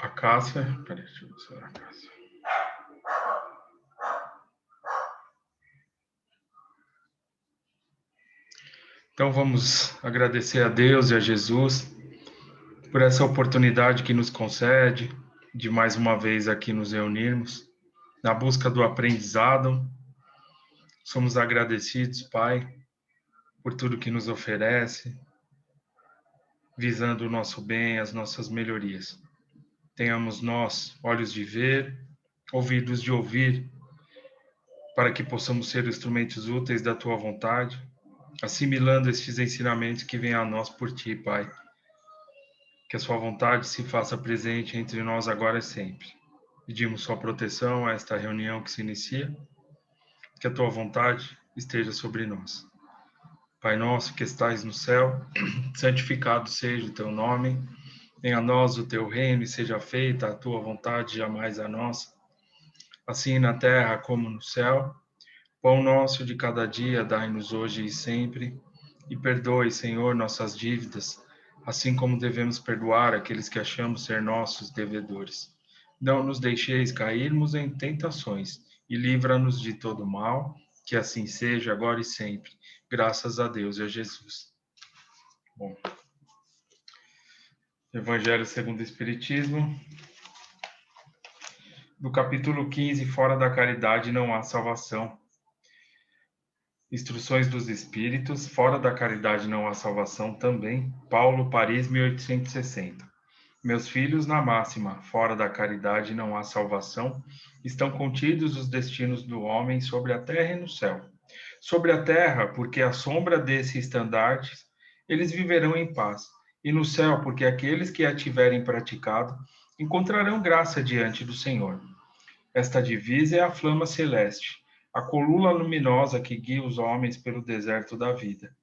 A Cássia. Peraí, deixa eu ver se era a Cássia. Então vamos agradecer a Deus e a Jesus por essa oportunidade que nos concede de mais uma vez aqui nos reunirmos na busca do aprendizado. Somos agradecidos, Pai, por tudo que nos oferece, visando o nosso bem, as nossas melhorias. Tenhamos nós olhos de ver, ouvidos de ouvir, para que possamos ser instrumentos úteis da Tua vontade, assimilando estes ensinamentos que vêm a nós por Ti, Pai. Que a Sua vontade se faça presente entre nós agora e sempre. Pedimos Sua proteção a esta reunião que se inicia, que a Tua vontade esteja sobre nós. Pai nosso que estais no céu, santificado seja o Teu nome, venha a nós o Teu reino e seja feita a Tua vontade, jamais a nossa, assim na terra como no céu. Pão nosso de cada dia dai-nos hoje e sempre, e perdoe, Senhor, nossas dívidas, assim como devemos perdoar aqueles que achamos ser nossos devedores. Não nos deixeis cairmos em tentações, e livra-nos de todo mal, que assim seja agora e sempre. Graças a Deus e a Jesus. Bom, Evangelho segundo o Espiritismo, do capítulo 15, fora da caridade não há salvação. Instruções dos Espíritos, fora da caridade não há salvação também. Paulo, Paris, 1860. Meus filhos, na máxima, fora da caridade não há salvação, estão contidos os destinos do homem sobre a terra e no céu. Sobre a terra, porque à sombra desse estandarte, eles viverão em paz. E no céu, porque aqueles que a tiverem praticado encontrarão graça diante do Senhor. Esta divisa é a flama celeste, a coluna luminosa que guia os homens pelo deserto da vida,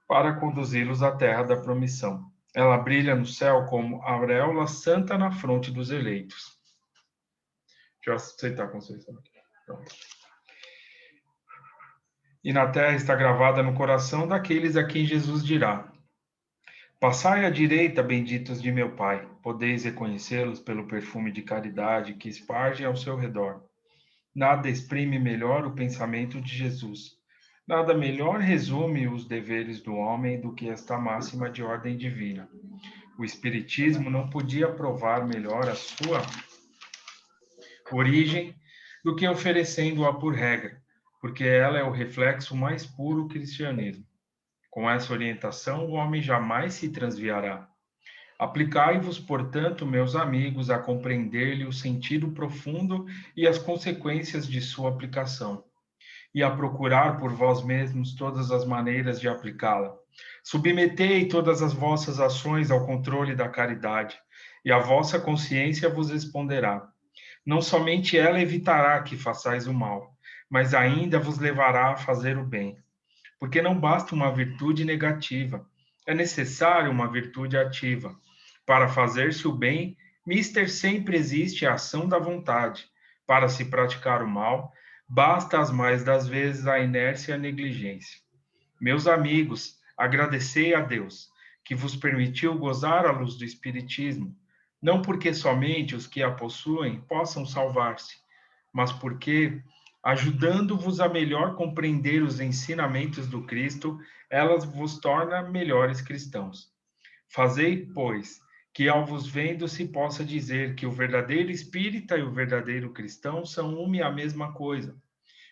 para conduzi-los à terra da promissão. Ela brilha no céu como auréola santa na fronte dos eleitos. Deixa eu aceitar a Conceição aqui. Pronto. E na terra está gravada no coração daqueles a quem Jesus dirá: Passai à direita, benditos de meu Pai, podeis reconhecê-los pelo perfume de caridade que esparge ao seu redor. Nada exprime melhor o pensamento de Jesus. Nada melhor resume os deveres do homem do que esta máxima de ordem divina. O Espiritismo não podia provar melhor a sua origem do que oferecendo-a por regra, porque ela é o reflexo mais puro do cristianismo. Com essa orientação, o homem jamais se transviará. Aplicai-vos, portanto, meus amigos, a compreender-lhe o sentido profundo e as consequências de sua aplicação, e a procurar por vós mesmos todas as maneiras de aplicá-la. Submetei todas as vossas ações ao controle da caridade, e a vossa consciência vos responderá. Não somente ela evitará que façais o mal, mas ainda vos levará a fazer o bem. Porque não basta uma virtude negativa, é necessária uma virtude ativa. Para fazer-se o bem, mister sempre existe a ação da vontade. Para se praticar o mal, basta as mais das vezes a inércia e a negligência. Meus amigos, agradecei a Deus, que vos permitiu gozar a luz do Espiritismo, não porque somente os que a possuem possam salvar-se, mas porque, ajudando-vos a melhor compreender os ensinamentos do Cristo, elas vos torna melhores cristãos. Fazei, pois, que ao vos vendo se possa dizer que o verdadeiro espírita e o verdadeiro cristão são uma e a mesma coisa,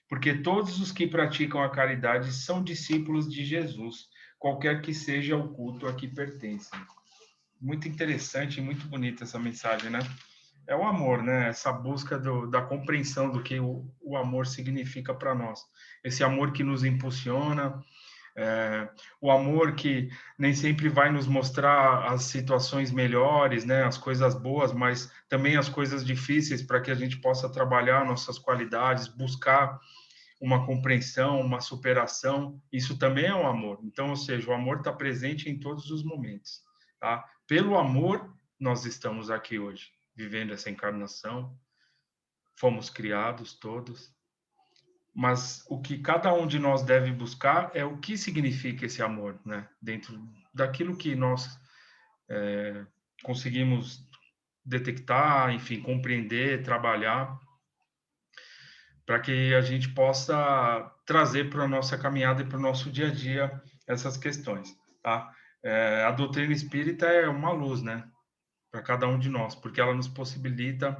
porque todos os que praticam a caridade são discípulos de Jesus, qualquer que seja o culto a que pertencem. Muito interessante e muito bonita essa mensagem, né? É o amor, né? Essa busca da compreensão do que o amor significa para nós. Esse amor que nos impulsiona, o amor que nem sempre vai nos mostrar as situações melhores, né? As coisas boas, mas também as coisas difíceis para que a gente possa trabalhar nossas qualidades, buscar uma compreensão, uma superação. Isso também é um amor. Então, ou seja, o amor está presente em todos os momentos, tá? Pelo amor, nós estamos aqui hoje, vivendo essa encarnação, fomos criados todos, mas o que cada um de nós deve buscar é o que significa esse amor, né? Dentro daquilo que nós conseguimos detectar, enfim, compreender, trabalhar, para que a gente possa trazer para a nossa caminhada e para o nosso dia a dia essas questões, tá? A doutrina espírita é uma luz, né, para cada um de nós, porque ela nos possibilita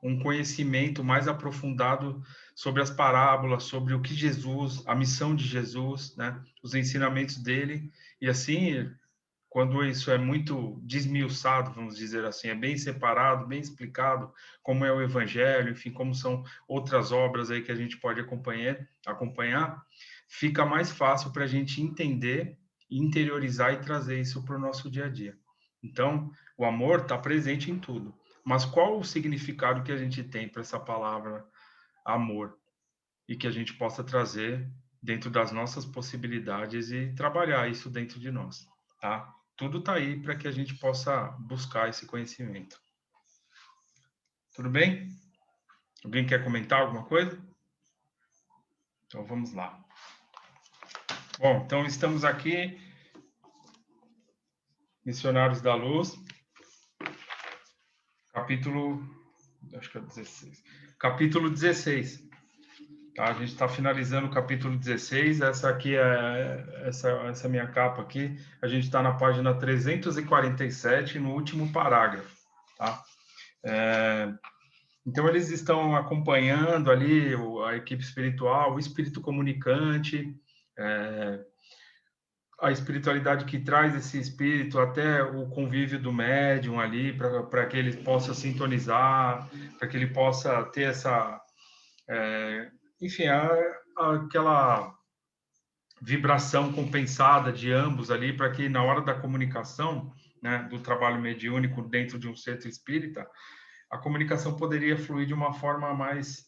um conhecimento mais aprofundado sobre as parábolas, sobre o que Jesus, a missão de Jesus, né, os ensinamentos dele, e assim, quando isso é muito desmiuçado, vamos dizer assim, é bem separado, bem explicado, como é o Evangelho, enfim, como são outras obras aí que a gente pode acompanhar, fica mais fácil para a gente entender, interiorizar e trazer isso para o nosso dia a dia. Então, o amor está presente em tudo. Mas qual o significado que a gente tem para essa palavra amor? E que a gente possa trazer dentro das nossas possibilidades e trabalhar isso dentro de nós, tá? Tudo está aí para que a gente possa buscar esse conhecimento. Tudo bem? Alguém quer comentar alguma coisa? Então vamos lá. Bom, então estamos aqui, Missionários da Luz, capítulo, acho que é 16. Capítulo 16. Tá? A gente está finalizando o capítulo 16. Essa aqui essa minha capa aqui. A gente está na página 347, no último parágrafo. Tá? Então, eles estão acompanhando ali a equipe espiritual, o espírito comunicante, a espiritualidade que traz esse espírito até o convívio do médium ali, para que ele possa sintonizar, para que ele possa ter essa, enfim, aquela vibração compensada de ambos ali, para que na hora da comunicação, né, do trabalho mediúnico dentro de um centro espírita, a comunicação poderia fluir de uma forma mais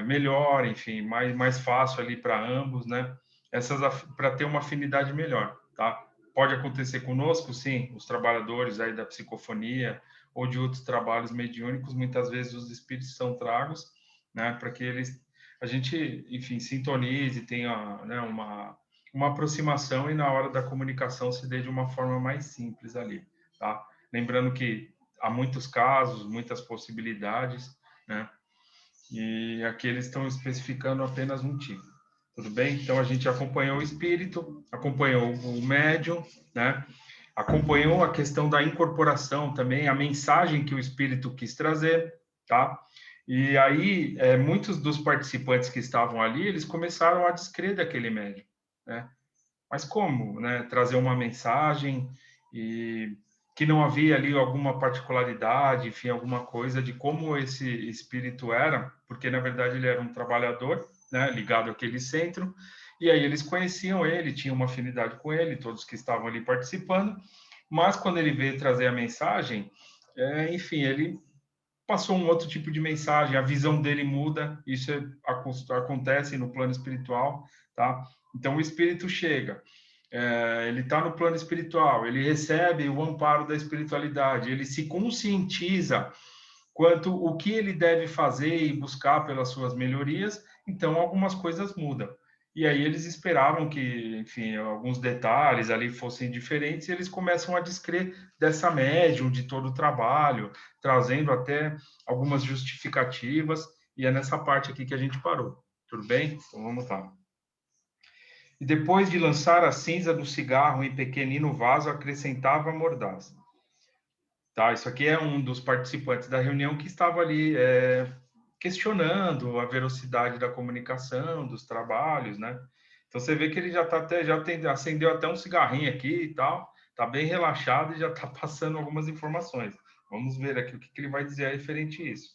melhor, enfim, mais fácil ali para ambos, né? Para ter uma afinidade melhor, tá? Pode acontecer conosco, sim, os trabalhadores aí da psicofonia ou de outros trabalhos mediúnicos, muitas vezes os espíritos são tragos, né, para que a gente, enfim, sintonize, tenha, né, uma aproximação e na hora da comunicação se dê de uma forma mais simples ali, tá? Lembrando que há muitos casos, muitas possibilidades, né? E aqui eles estão especificando apenas um tipo. Tudo bem? Então a gente acompanhou o espírito, acompanhou o médium, né? Acompanhou a questão da incorporação também, a mensagem que o espírito quis trazer, tá? E aí, muitos dos participantes que estavam ali, eles começaram a descrer daquele médium, né? Mas como, né? Trazer uma mensagem e que não havia ali alguma particularidade, enfim, alguma coisa de como esse espírito era, porque na verdade ele era um trabalhador, né, ligado àquele centro, e aí eles conheciam ele, tinham uma afinidade com ele, todos que estavam ali participando, mas quando ele veio trazer a mensagem, enfim, ele passou um outro tipo de mensagem, a visão dele muda, isso acontece no plano espiritual, tá? Então o espírito chega, ele está no plano espiritual, ele recebe o amparo da espiritualidade, ele se conscientiza quanto o que ele deve fazer e buscar pelas suas melhorias, então algumas coisas mudam. E aí eles esperavam que, enfim, alguns detalhes ali fossem diferentes, e eles começam a descrer dessa médium de todo o trabalho, trazendo até algumas justificativas, e é nessa parte aqui que a gente parou. Tudo bem? Então vamos lá. E depois de lançar a cinza do cigarro em pequenino vaso, acrescentava mordaz. Tá, isso aqui é um dos participantes da reunião que estava ali questionando a velocidade da comunicação, dos trabalhos, né? Então você vê que ele acendeu até um cigarrinho aqui e tal, tá bem relaxado e já está passando algumas informações. Vamos ver aqui o que ele vai dizer referente a isso.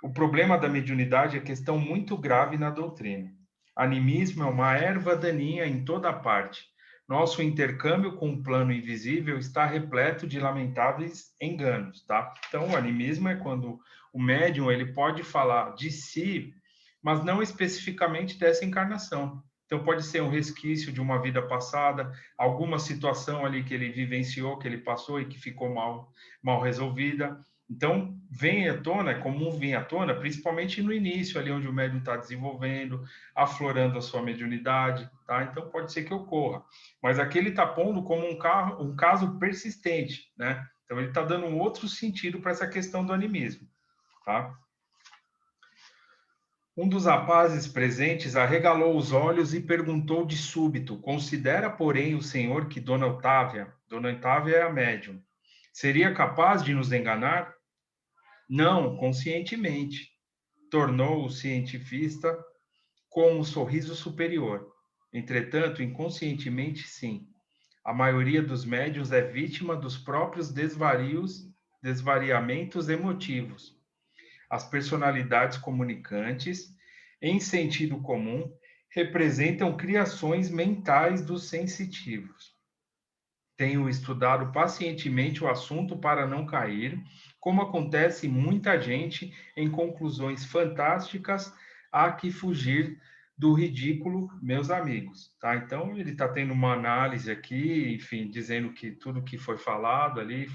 O problema da mediunidade é questão muito grave na doutrina. Animismo é uma erva daninha em toda parte. Nosso intercâmbio com o plano invisível está repleto de lamentáveis enganos, tá? Então, o animismo é quando o médium ele pode falar de si, mas não especificamente dessa encarnação. Então, pode ser um resquício de uma vida passada, alguma situação ali que ele vivenciou, que ele passou e que ficou mal resolvida. Então, vem à tona, é comum vir à tona, principalmente no início, ali onde o médium está desenvolvendo, aflorando a sua mediunidade, tá? Então, pode ser que ocorra. Mas aqui ele está pondo como um caso persistente, né? Então, ele está dando um outro sentido para essa questão do animismo, tá? Um dos rapazes presentes arregalou os olhos e perguntou de súbito: considera, porém, o senhor que Dona Otávia é a médium, seria capaz de nos enganar? Não, conscientemente, tornou o cientista com um sorriso superior. Entretanto, inconscientemente, sim. A maioria dos médiuns é vítima dos próprios desvariamentos emotivos. As personalidades comunicantes, em sentido comum, representam criações mentais dos sensitivos. Tenho estudado pacientemente o assunto para não cair, como acontece muita gente em conclusões fantásticas, há que fugir do ridículo, meus amigos, tá? Então ele está tendo uma análise aqui, enfim, dizendo que tudo que foi falado ali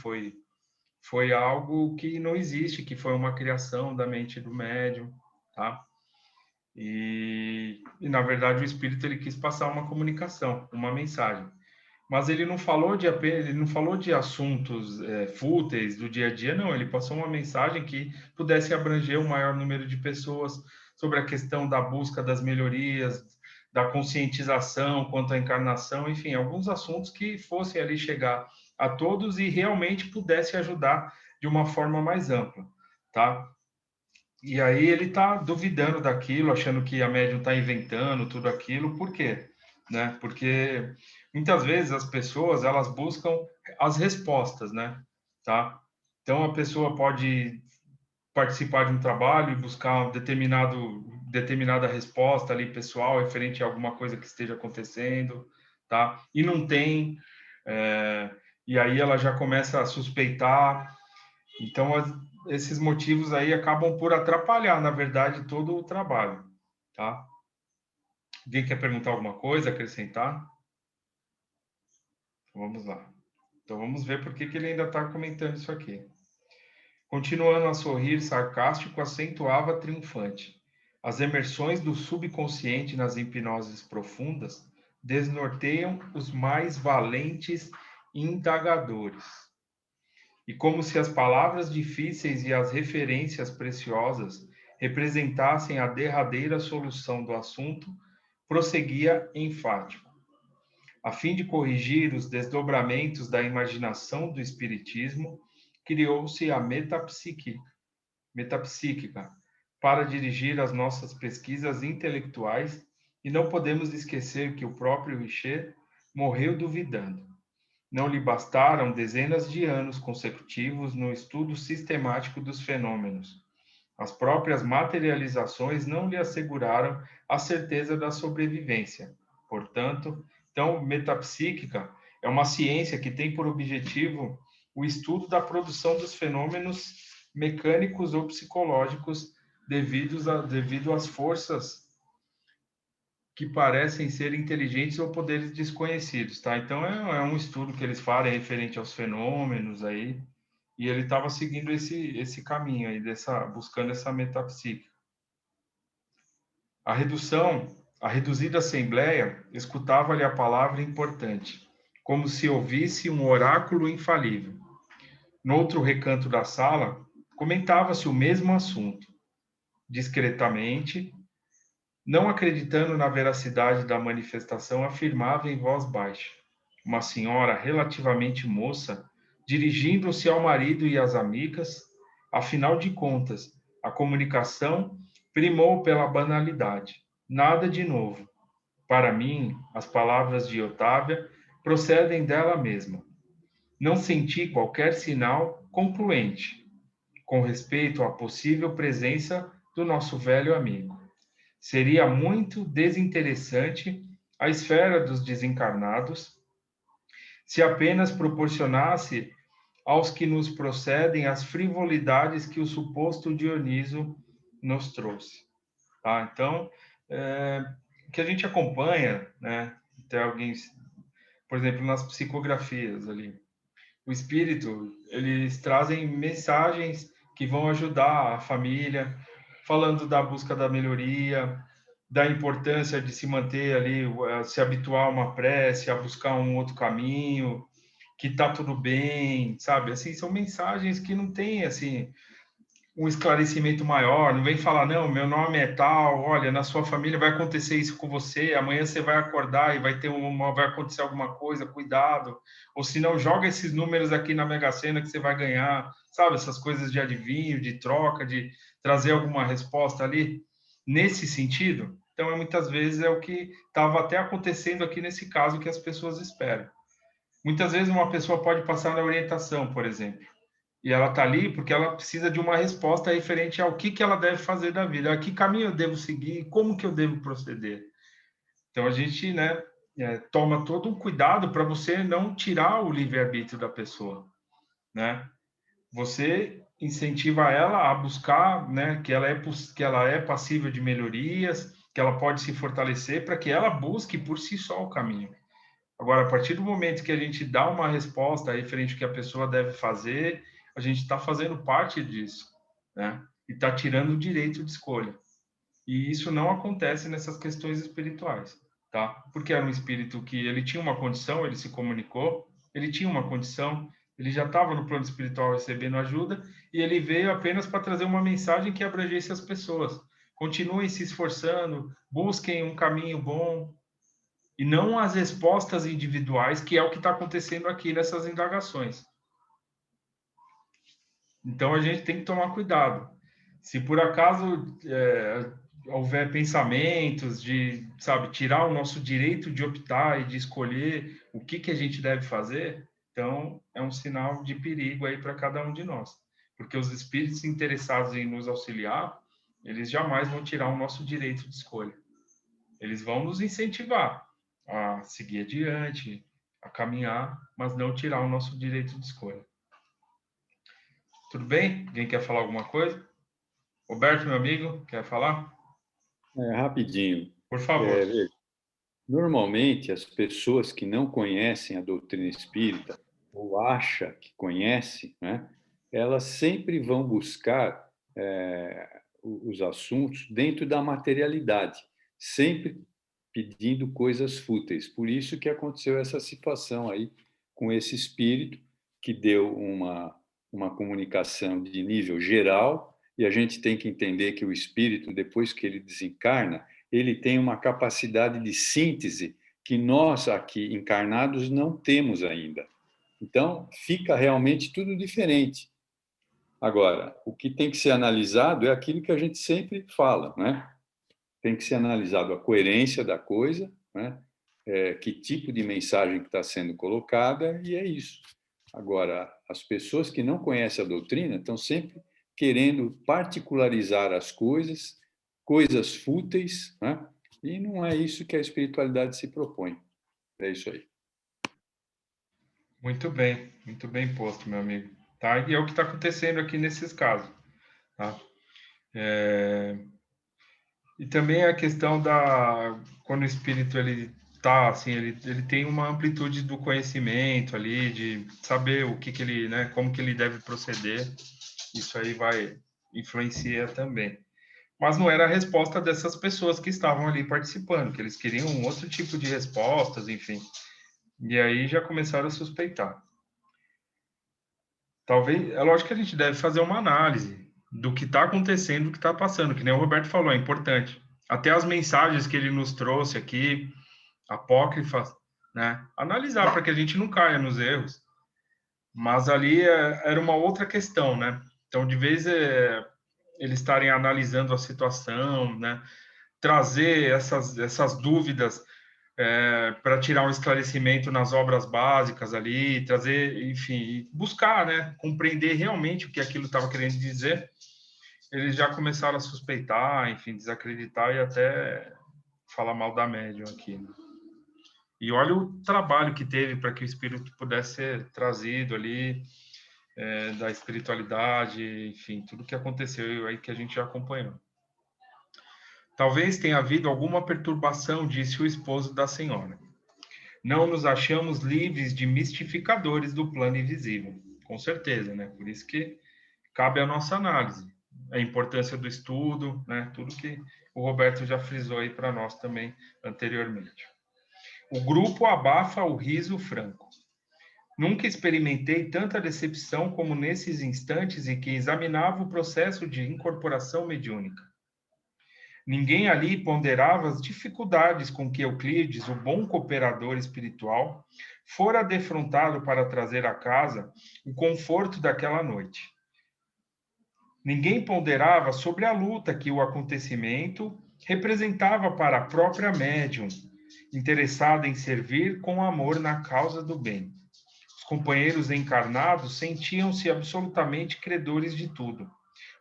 foi algo que não existe, que foi uma criação da mente do médium, tá? E na verdade o espírito ele quis passar uma comunicação, uma mensagem, mas ele não falou de assuntos fúteis do dia a dia, não. Ele passou uma mensagem que pudesse abranger o maior número de pessoas sobre a questão da busca das melhorias, da conscientização quanto à encarnação, enfim, alguns assuntos que fossem ali chegar a todos e realmente pudesse ajudar de uma forma mais ampla, tá? E aí ele está duvidando daquilo, achando que a médium está inventando tudo aquilo. Por quê? Né? Porque muitas vezes as pessoas elas buscam as respostas, né? Tá? Então a pessoa pode participar de um trabalho e buscar determinada resposta ali pessoal referente a alguma coisa que esteja acontecendo, tá? E não tem, é, e aí ela já começa a suspeitar. Então, esses motivos aí acabam por atrapalhar, na verdade, todo o trabalho, tá? Alguém quer perguntar alguma coisa, acrescentar? Vamos lá. Então, vamos ver por que ele ainda está comentando isso aqui. Continuando a sorrir sarcástico, acentuava triunfante. As imersões do subconsciente nas hipnoses profundas desnorteiam os mais valentes indagadores. E como se as palavras difíceis e as referências preciosas representassem a derradeira solução do assunto, prosseguia enfático. A fim de corrigir os desdobramentos da imaginação do espiritismo, criou-se a metapsíquica para dirigir as nossas pesquisas intelectuais, e não podemos esquecer que o próprio Richer morreu duvidando. Não lhe bastaram dezenas de anos consecutivos no estudo sistemático dos fenômenos. As próprias materializações não lhe asseguraram a certeza da sobrevivência. Portanto, então, metapsíquica é uma ciência que tem por objetivo o estudo da produção dos fenômenos mecânicos ou psicológicos devido às forças que parecem ser inteligentes ou poderes desconhecidos, tá? Então é um estudo que eles fazem referente aos fenômenos aí, e ele estava seguindo esse caminho aí buscando essa metapsíquica. A reduzida assembleia escutava-lhe a palavra importante, como se ouvisse um oráculo infalível. No outro recanto da sala, comentava-se o mesmo assunto. Discretamente, não acreditando na veracidade da manifestação, afirmava em voz baixa. Uma senhora relativamente moça, dirigindo-se ao marido e às amigas, afinal de contas, a comunicação primou pela banalidade. Nada de novo. Para mim, as palavras de Otávia procedem dela mesma. Não senti qualquer sinal concluente com respeito à possível presença do nosso velho amigo. Seria muito desinteressante a esfera dos desencarnados se apenas proporcionasse aos que nos procedem as frivolidades que o suposto Dioniso nos trouxe. Tá? Então, o que a gente acompanha, né, tem alguém, por exemplo, nas psicografias ali, o espírito, eles trazem mensagens que vão ajudar a família, falando da busca da melhoria, da importância de se manter ali, se habituar a uma prece, a buscar um outro caminho, que tá tudo bem, sabe? Assim, são mensagens que não tem, assim, um esclarecimento maior, não vem falar, não, meu nome é tal, olha, na sua família vai acontecer isso com você, amanhã você vai acordar e vai acontecer alguma coisa, cuidado, ou se não, joga esses números aqui na Mega Sena que você vai ganhar, sabe, essas coisas de adivinho, de troca, de trazer alguma resposta ali, nesse sentido. Então, muitas vezes é o que estava até acontecendo aqui nesse caso que as pessoas esperam. Muitas vezes uma pessoa pode passar na orientação, por exemplo, e ela está ali porque ela precisa de uma resposta referente ao que ela deve fazer da vida, a que caminho eu devo seguir, como que eu devo proceder. Então a gente, né, toma todo um cuidado para você não tirar o livre-arbítrio da pessoa, né? Você incentiva ela a buscar, né, que ela é passível de melhorias, que ela pode se fortalecer para que ela busque por si só o caminho. Agora, a partir do momento que a gente dá uma resposta referente ao que a pessoa deve fazer, a gente está fazendo parte disso, né? E está tirando o direito de escolha. E isso não acontece nessas questões espirituais, tá? Porque era um espírito que ele tinha uma condição, ele se comunicou, ele tinha uma condição, ele já estava no plano espiritual recebendo ajuda e ele veio apenas para trazer uma mensagem que abrangesse as pessoas. Continuem se esforçando, busquem um caminho bom, e não as respostas individuais, que é o que está acontecendo aqui nessas indagações. Então a gente tem que tomar cuidado. Se por acaso houver pensamentos de, sabe, tirar o nosso direito de optar e de escolher o que a gente deve fazer, então é um sinal de perigo aí para cada um de nós. Porque os espíritos interessados em nos auxiliar, eles jamais vão tirar o nosso direito de escolha. Eles vão nos incentivar a seguir adiante, a caminhar, mas não tirar o nosso direito de escolha. Tudo bem? Alguém quer falar alguma coisa? Roberto, meu amigo, quer falar? Rapidinho. Por favor. Veja, normalmente, as pessoas que não conhecem a doutrina espírita ou acham que conhecem, né, elas sempre vão buscar os assuntos dentro da materialidade, sempre pedindo coisas fúteis. Por isso que aconteceu essa situação aí com esse espírito que deu uma comunicação de nível geral, e a gente tem que entender que o espírito, depois que ele desencarna, ele tem uma capacidade de síntese que nós aqui encarnados não temos ainda. Então, fica realmente tudo diferente. Agora, o que tem que ser analisado é aquilo que a gente sempre fala, né? Tem que ser analisado a coerência da coisa, né? Que tipo de mensagem que está sendo colocada, e é isso. Agora, as pessoas que não conhecem a doutrina estão sempre querendo particularizar as coisas, coisas fúteis, né? E não é isso que a espiritualidade se propõe. É isso aí. Muito bem posto, meu amigo. Tá? E é o que está acontecendo aqui nesses casos. Tá? E também a questão da quando o espírito ele tá assim, ele tem uma amplitude do conhecimento ali, de saber o que ele, né, como que ele deve proceder. Isso aí vai influenciar também. Mas não era a resposta dessas pessoas que estavam ali participando, que eles queriam um outro tipo de respostas, enfim. E aí já começaram a suspeitar. Talvez, é lógico que a gente deve fazer uma análise do que está acontecendo, do que está passando, que nem o Roberto falou, é importante. Até as mensagens que ele nos trouxe aqui, apócrifas, né? Analisar para que a gente não caia nos erros. Mas ali era uma outra questão, né? Então, de vez eles estarem analisando a situação, né? Trazer essas dúvidas para tirar um esclarecimento nas obras básicas ali, trazer, enfim, buscar, né? Compreender realmente o que aquilo estava querendo dizer. Eles já começaram a suspeitar, enfim, desacreditar e até falar mal da médium aqui, né? E olha o trabalho que teve para que o espírito pudesse ser trazido ali, da espiritualidade, enfim, tudo que aconteceu aí que a gente já acompanhou. Talvez tenha havido alguma perturbação, disse o esposo da senhora. Não nos achamos livres de mistificadores do plano invisível. Com certeza, né? Por isso que cabe a nossa análise. A importância do estudo, né? Tudo que o Roberto já frisou aí para nós também anteriormente. O grupo abafa o riso franco. Nunca experimentei tanta decepção como nesses instantes em que examinava o processo de incorporação mediúnica. Ninguém ali ponderava as dificuldades com que Euclides, o bom cooperador espiritual, fora defrontado para trazer à casa o conforto daquela noite. Ninguém ponderava sobre a luta que o acontecimento representava para a própria médium, interessada em servir com amor na causa do bem. Os companheiros encarnados sentiam-se absolutamente credores de tudo.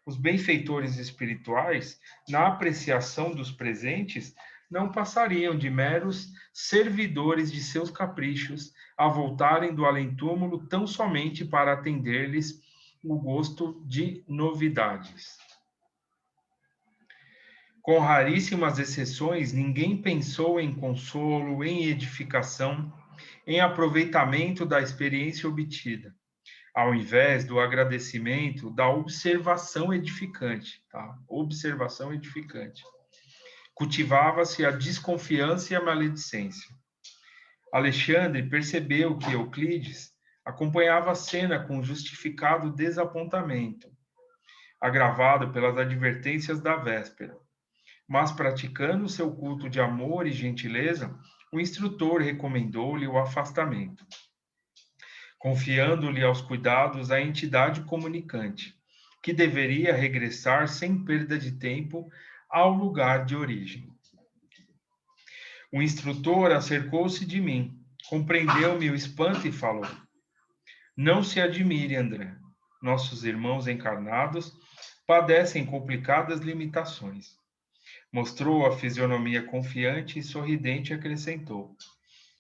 Os benfeitores espirituais, na apreciação dos presentes, não passariam de meros servidores de seus caprichos, a voltarem do além-túmulo tão somente para atender-lhes o gosto de novidades. Com raríssimas exceções, ninguém pensou em consolo, em edificação, em aproveitamento da experiência obtida, ao invés do agradecimento, da observação edificante, tá? Observação edificante. Cultivava-se a desconfiança e a maledicência. Alexandre percebeu que Euclides acompanhava a cena com justificado desapontamento, agravado pelas advertências da véspera. Mas, praticando seu culto de amor e gentileza, o instrutor recomendou-lhe o afastamento, confiando-lhe aos cuidados a entidade comunicante, que deveria regressar sem perda de tempo ao lugar de origem. O instrutor acercou-se de mim, compreendeu-me o espanto e falou: Não se admire, André. Nossos irmãos encarnados padecem complicadas limitações. Mostrou a fisionomia confiante e sorridente e acrescentou: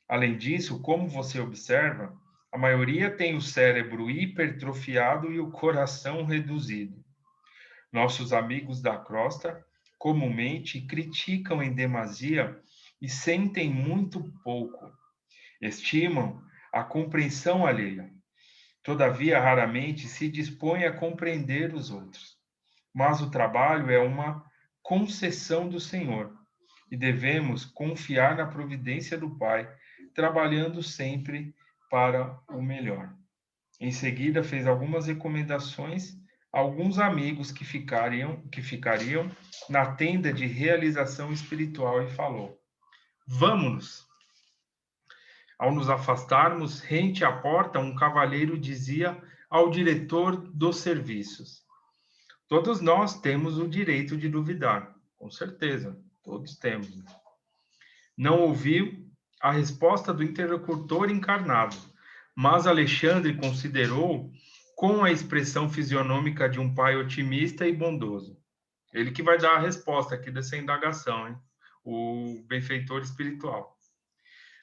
Além disso, como você observa, a maioria tem o cérebro hipertrofiado e o coração reduzido. Nossos amigos da crosta comumente criticam em demasia e sentem muito pouco. Estimam a compreensão alheia. Todavia, raramente se dispõe a compreender os outros. Mas o trabalho é uma concessão do Senhor e devemos confiar na providência do Pai, trabalhando sempre para o melhor. Em seguida, fez algumas recomendações a alguns amigos que ficariam na tenda de realização espiritual e falou: Vamos-nos! Ao nos afastarmos, rente à porta, um cavalheiro dizia ao diretor dos serviços: Todos nós temos o direito de duvidar. Com certeza, todos temos. Não ouviu a resposta do interlocutor encarnado, mas Alexandre considerou com a expressão fisionômica de um pai otimista e bondoso. Ele que vai dar a resposta aqui dessa indagação, hein? O benfeitor espiritual.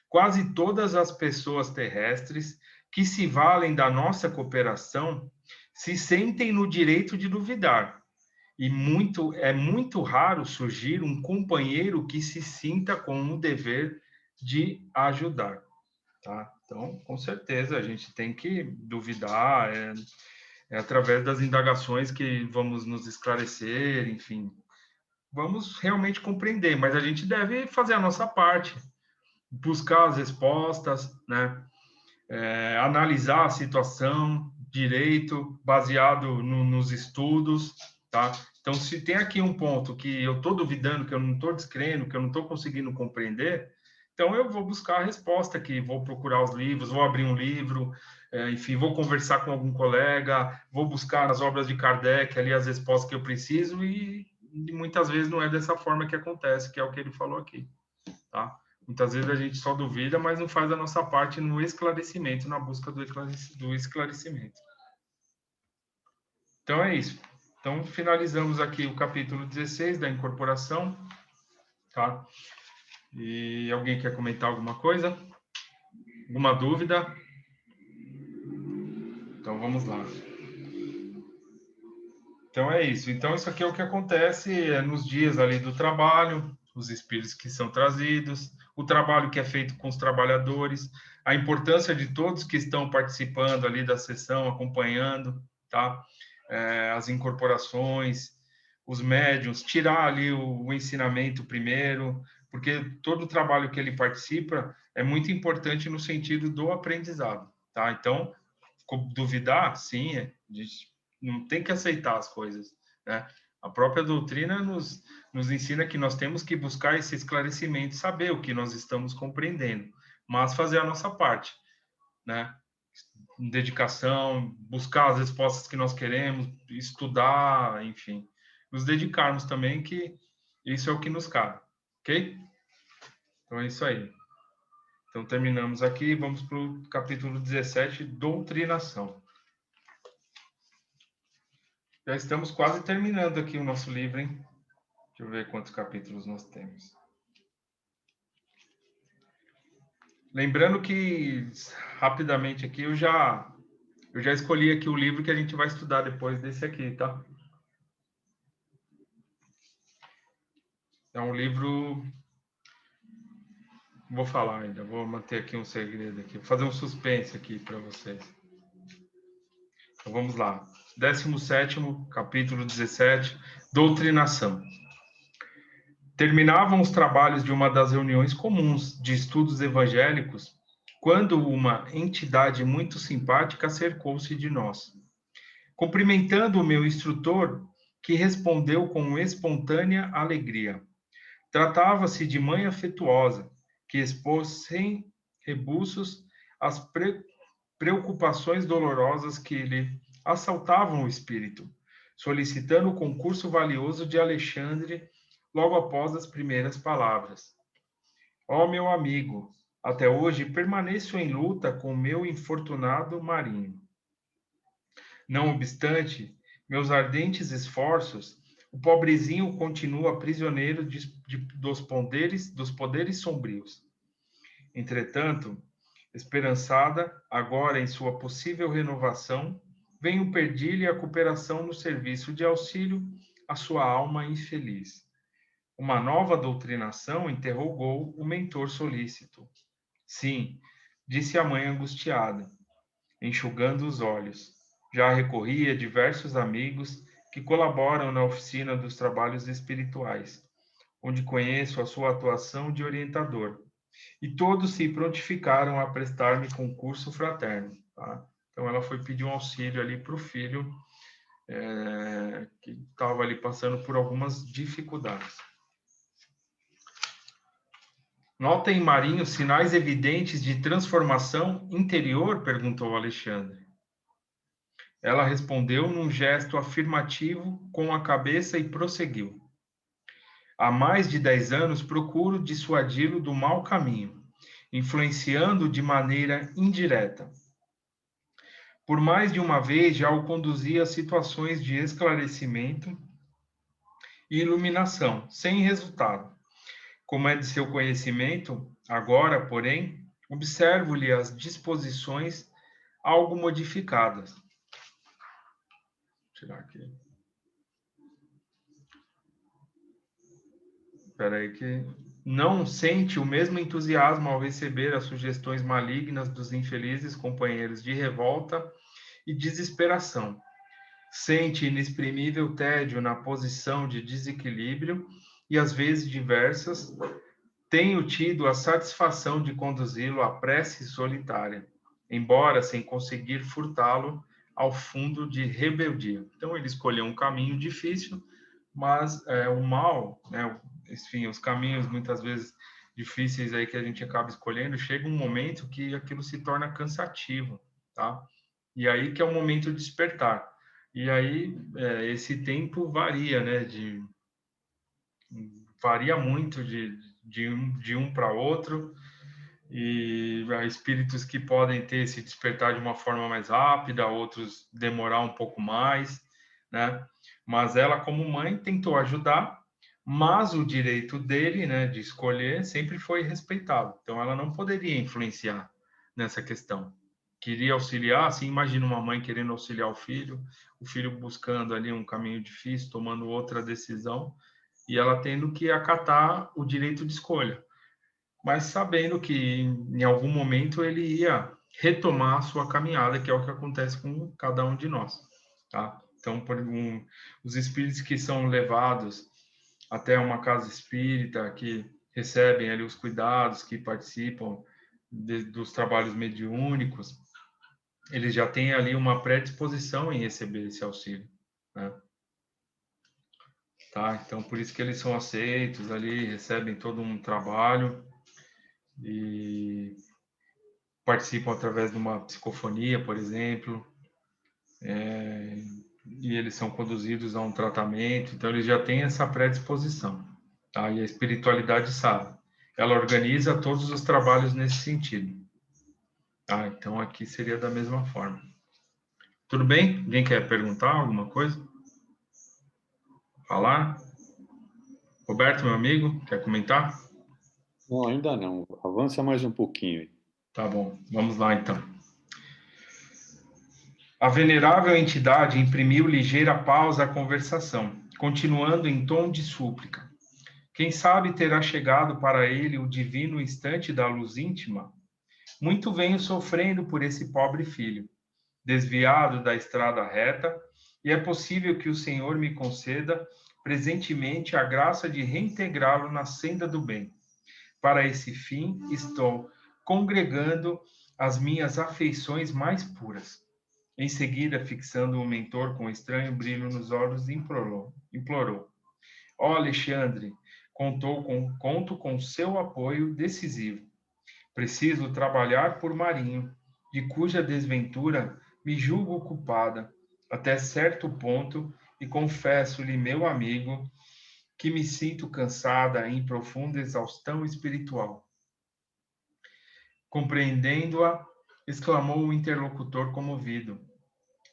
Quase todas as pessoas terrestres que se valem da nossa cooperação se sentem no direito de duvidar. E é muito raro surgir um companheiro que se sinta com o dever de ajudar, tá? Então, com certeza, a gente tem que duvidar, é através das indagações que vamos nos esclarecer, enfim, vamos realmente compreender, mas a gente deve fazer a nossa parte, buscar as respostas, né? Analisar a situação direito, baseado nos estudos, tá? Então, se tem aqui um ponto que eu estou duvidando, que eu não estou descrendo, que eu não estou conseguindo compreender, então eu vou buscar a resposta aqui, vou procurar os livros, vou abrir um livro, enfim, vou conversar com algum colega, vou buscar nas obras de Kardec ali as respostas que eu preciso e muitas vezes não é dessa forma que acontece, que é o que ele falou aqui, tá? Muitas vezes a gente só duvida, mas não faz a nossa parte no esclarecimento, na busca do esclarecimento. Então é isso. Então finalizamos aqui o capítulo 16 da incorporação, tá? E alguém quer comentar alguma coisa? Alguma dúvida? Então vamos lá. Então é isso. Então isso aqui é o que acontece nos dias ali do trabalho, os espíritos que são trazidos, o trabalho que é feito com os trabalhadores, a importância de todos que estão participando ali da sessão, acompanhando, tá? As incorporações, os médiuns, tirar ali o ensinamento primeiro, porque todo o trabalho que ele participa é muito importante no sentido do aprendizado, tá? Então, duvidar, sim, a gente não tem que aceitar as coisas, né? A própria doutrina nos ensina que nós temos que buscar esse esclarecimento, saber o que nós estamos compreendendo, mas fazer a nossa parte, né? Dedicação, buscar as respostas que nós queremos, estudar, enfim, nos dedicarmos também, que isso é o que nos cabe, ok? Então é isso aí. Então terminamos aqui, vamos para o capítulo 17, doutrinação. Já estamos quase terminando aqui o nosso livro, hein? Deixa eu ver quantos capítulos nós temos. Lembrando que, rapidamente aqui, eu já escolhi aqui o livro que a gente vai estudar depois desse aqui, tá? É um livro... Vou falar ainda, vou manter aqui um segredo aqui. Vou fazer um suspense aqui para vocês. Então vamos lá. 17º, capítulo 17, doutrinação. Terminavam os trabalhos de uma das reuniões comuns de estudos evangélicos quando uma entidade muito simpática acercou-se de nós. Cumprimentando o meu instrutor, que respondeu com espontânea alegria. Tratava-se de mãe afetuosa, que expôs sem rebuços as preocupações dolorosas que lhe assaltavam o espírito, solicitando o concurso valioso de Alexandre logo após as primeiras palavras. Ó meu amigo, até hoje permaneço em luta com meu infortunado marinho. Não obstante meus ardentes esforços, o pobrezinho continua prisioneiro dos poderes sombrios. Entretanto, esperançada agora em sua possível renovação, venho pedir-lhe a cooperação no serviço de auxílio à sua alma infeliz. Uma nova doutrinação interrogou o mentor solícito. Sim, disse a mãe angustiada, enxugando os olhos. Já recorri a diversos amigos que colaboram na oficina dos trabalhos espirituais, onde conheço a sua atuação de orientador. E todos se prontificaram a prestar-me concurso fraterno. Tá? Então, ela foi pedir um auxílio ali para o filho, que estava ali passando por algumas dificuldades. Nota em Marinho sinais evidentes de transformação interior? Perguntou Alexandre. Ela respondeu num gesto afirmativo com a cabeça e prosseguiu. Há mais de 10 anos procuro dissuadi-lo do mau caminho, influenciando de maneira indireta. Por mais de uma vez já o conduzi a situações de esclarecimento e iluminação, sem resultado. Como é de seu conhecimento, agora, porém, observo-lhe as disposições algo modificadas. Vou tirar aqui. Espera aí que não sente o mesmo entusiasmo ao receber as sugestões malignas dos infelizes companheiros de revolta e desesperação. Sente inexprimível tédio na posição de desequilíbrio e, às vezes diversas, tenho tido a satisfação de conduzi-lo à prece solitária, embora sem conseguir furtá-lo ao fundo de rebeldia. Então, ele escolheu um caminho difícil, mas o mal, né, enfim, os caminhos muitas vezes difíceis aí que a gente acaba escolhendo, chega um momento que aquilo se torna cansativo, tá? E aí que é o momento de despertar. E aí esse tempo varia, né? Varia muito de um para outro, e há espíritos que podem ter esse despertar de uma forma mais rápida, outros demorar um pouco mais, né? Mas ela, como mãe, tentou ajudar, mas o direito dele, né, de escolher, sempre foi respeitado. Então, ela não poderia influenciar nessa questão. Queria auxiliar, assim, imagina uma mãe querendo auxiliar o filho buscando ali um caminho difícil, tomando outra decisão, e ela tendo que acatar o direito de escolha, mas sabendo que em algum momento ele ia retomar a sua caminhada, que é o que acontece com cada um de nós, tá? Então, os espíritos que são levados até uma casa espírita, que recebem ali os cuidados, que participam dos trabalhos mediúnicos, eles já têm ali uma predisposição em receber esse auxílio, né? Tá? Então, por isso que eles são aceitos ali, recebem todo um trabalho e participam através de uma psicofonia, por exemplo, e eles são conduzidos a um tratamento, então eles já têm essa predisposição, tá? E a espiritualidade sabe, ela organiza todos os trabalhos nesse sentido, tá? Então aqui seria da mesma forma. Tudo bem? Alguém quer perguntar alguma coisa? Falar? Roberto, meu amigo, quer comentar? Não, ainda não. Avança mais um pouquinho. Tá bom, vamos lá então. A venerável entidade imprimiu ligeira pausa à conversação, continuando em tom de súplica. Quem sabe terá chegado para ele o divino instante da luz íntima? Muito venho sofrendo por esse pobre filho, desviado da estrada reta, e é possível que o Senhor me conceda presentemente a graça de reintegrá-lo na senda do bem. Para esse fim, estou congregando as minhas afeições mais puras. Em seguida, fixando o mentor com estranho brilho nos olhos, implorou: Ó Alexandre, conto com seu apoio decisivo. Preciso trabalhar por Marinho, de cuja desventura me julgo culpada, até certo ponto, e confesso-lhe, meu amigo, que me sinto cansada em profunda exaustão espiritual. Compreendendo-a, exclamou o interlocutor comovido.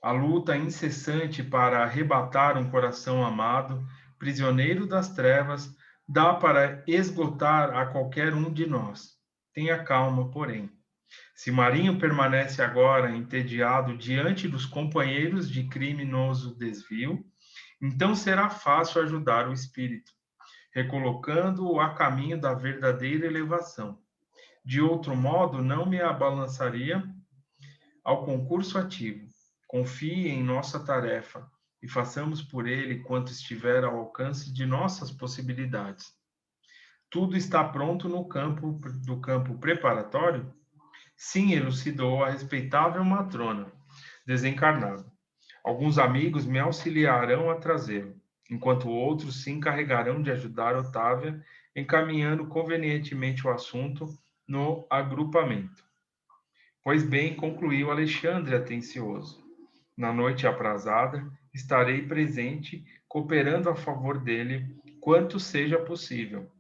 A luta incessante para arrebatar um coração amado, prisioneiro das trevas, dá para esgotar a qualquer um de nós. Tenha calma, porém. Se Marinho permanece agora entediado diante dos companheiros de criminoso desvio, então será fácil ajudar o espírito, recolocando-o a caminho da verdadeira elevação. De outro modo, não me abalançaria ao concurso ativo. Confie em nossa tarefa e façamos por ele quanto estiver ao alcance de nossas possibilidades. Tudo está pronto no campo preparatório? Sim, elucidou a respeitável matrona, desencarnada. Alguns amigos me auxiliarão a trazê-lo, enquanto outros se encarregarão de ajudar Otávia, encaminhando convenientemente o assunto no agrupamento. Pois bem, concluiu Alexandre atencioso. Na noite aprazada, estarei presente, cooperando a favor dele, quanto seja possível.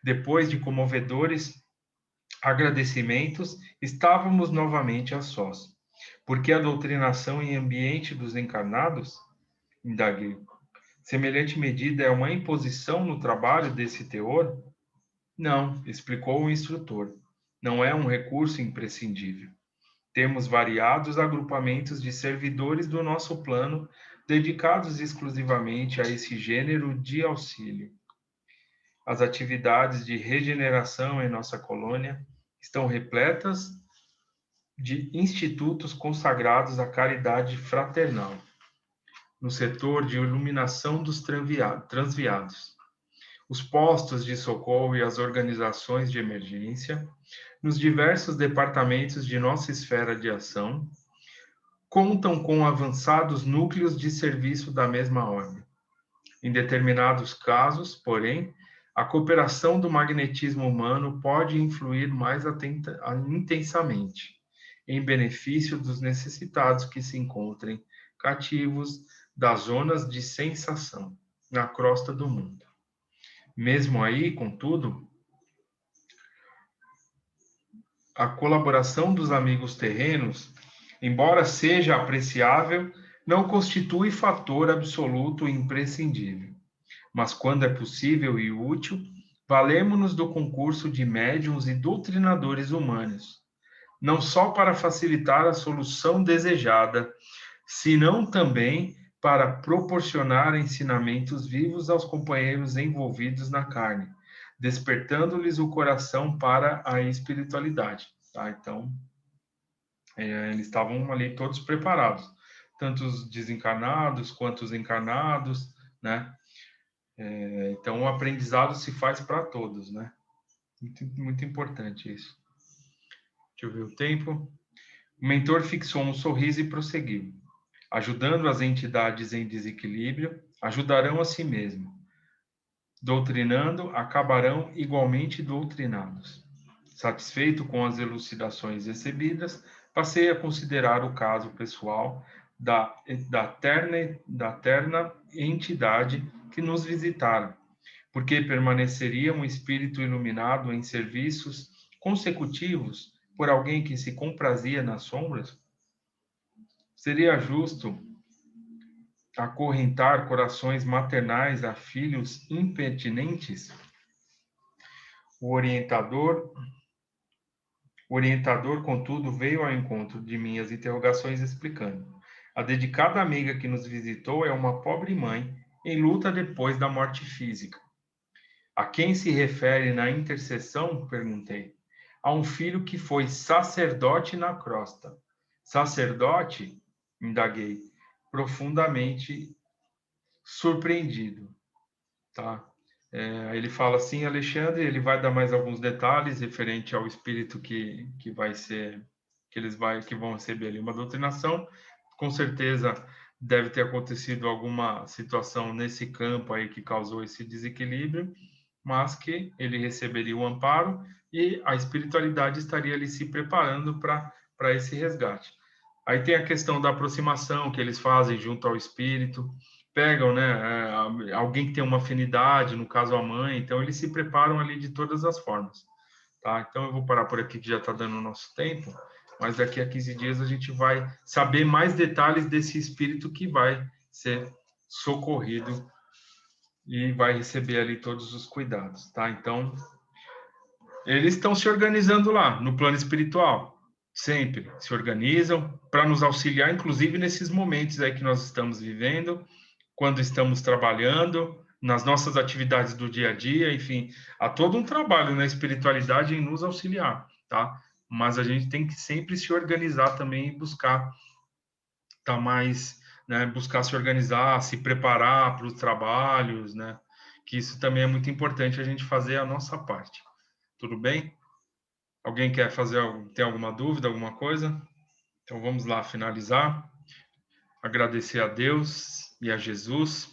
Depois de comovedores agradecimentos, estávamos novamente a sós. Porque a doutrinação em ambiente dos encarnados? Indaguei. Semelhante medida é uma imposição no trabalho desse teor? Não, explicou o instrutor. Não é um recurso imprescindível. Temos variados agrupamentos de servidores do nosso plano dedicados exclusivamente a esse gênero de auxílio. As atividades de regeneração em nossa colônia estão repletas de institutos consagrados à caridade fraternal, no setor de iluminação dos transviados, os postos de socorro e as organizações de emergência, nos diversos departamentos de nossa esfera de ação, contam com avançados núcleos de serviço da mesma ordem. Em determinados casos, porém, a cooperação do magnetismo humano pode influir mais intensamente em benefício dos necessitados que se encontrem cativos das zonas de sensação na crosta do mundo. Mesmo aí, contudo, a colaboração dos amigos terrenos, embora seja apreciável, não constitui fator absoluto e imprescindível. Mas quando é possível e útil, valemo-nos do concurso de médiuns e doutrinadores humanos, não só para facilitar a solução desejada, senão também para proporcionar ensinamentos vivos aos companheiros envolvidos na carne, despertando-lhes o coração para a espiritualidade. Tá? Então, eles estavam ali todos preparados, tanto os desencarnados quanto os encarnados, né? Então, o aprendizado se faz para todos, né? Muito, muito importante isso. Deixa eu ver o tempo. O mentor fixou um sorriso e prosseguiu. Ajudando as entidades em desequilíbrio, ajudarão a si mesmo. Doutrinando, acabarão igualmente doutrinados. Satisfeito com as elucidações recebidas, passei a considerar o caso pessoal da terna entidade que nos visitara, porque permaneceria um espírito iluminado em serviços consecutivos por alguém que se comprazia nas sombras? Seria justo acorrentar corações maternais a filhos impertinentes? O orientador, contudo, veio ao encontro de minhas interrogações, explicando: a dedicada amiga que nos visitou é uma pobre mãe em luta depois da morte física. A quem se refere na intercessão? Perguntei. A um filho que foi sacerdote na crosta. Sacerdote? Indaguei, profundamente surpreendido, tá? Ele fala assim, Alexandre, ele vai dar mais alguns detalhes referente ao espírito que vai ser, que vão receber ali uma doutrinação. Com certeza deve ter acontecido alguma situação nesse campo aí que causou esse desequilíbrio, mas que ele receberia o amparo e a espiritualidade estaria ali se preparando para esse resgate. Aí tem a questão da aproximação que eles fazem junto ao espírito, pegam, né, alguém que tem uma afinidade, no caso a mãe, então eles se preparam ali de todas as formas, tá? Então eu vou parar por aqui que já está dando o nosso tempo, mas daqui a 15 dias a gente vai saber mais detalhes desse espírito que vai ser socorrido e vai receber ali todos os cuidados, tá? Então, eles estão se organizando lá no plano espiritual, sempre se organizam para nos auxiliar, inclusive nesses momentos aí que nós estamos vivendo, quando estamos trabalhando, nas nossas atividades do dia a dia, enfim, há todo um trabalho na espiritualidade em nos auxiliar, tá? Mas a gente tem que sempre se organizar também e buscar estar mais, né, buscar se organizar, se preparar para os trabalhos, né? Que isso também é muito importante a gente fazer a nossa parte. Tudo bem? Alguém quer tem alguma dúvida, alguma coisa? Então vamos lá finalizar. Agradecer a Deus e a Jesus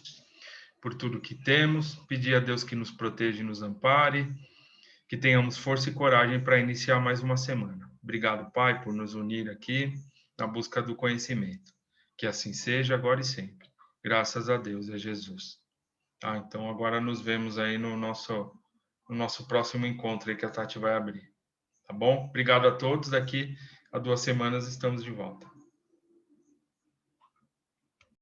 por tudo que temos, pedir a Deus que nos proteja e nos ampare, que tenhamos força e coragem para iniciar mais uma semana. Obrigado, Pai, por nos unir aqui na busca do conhecimento. Que assim seja agora e sempre. Graças a Deus e a Jesus. Tá? Então agora nos vemos aí no nosso próximo encontro aí que a Tati vai abrir. Tá bom? Obrigado a todos. Daqui a 2 semanas estamos de volta.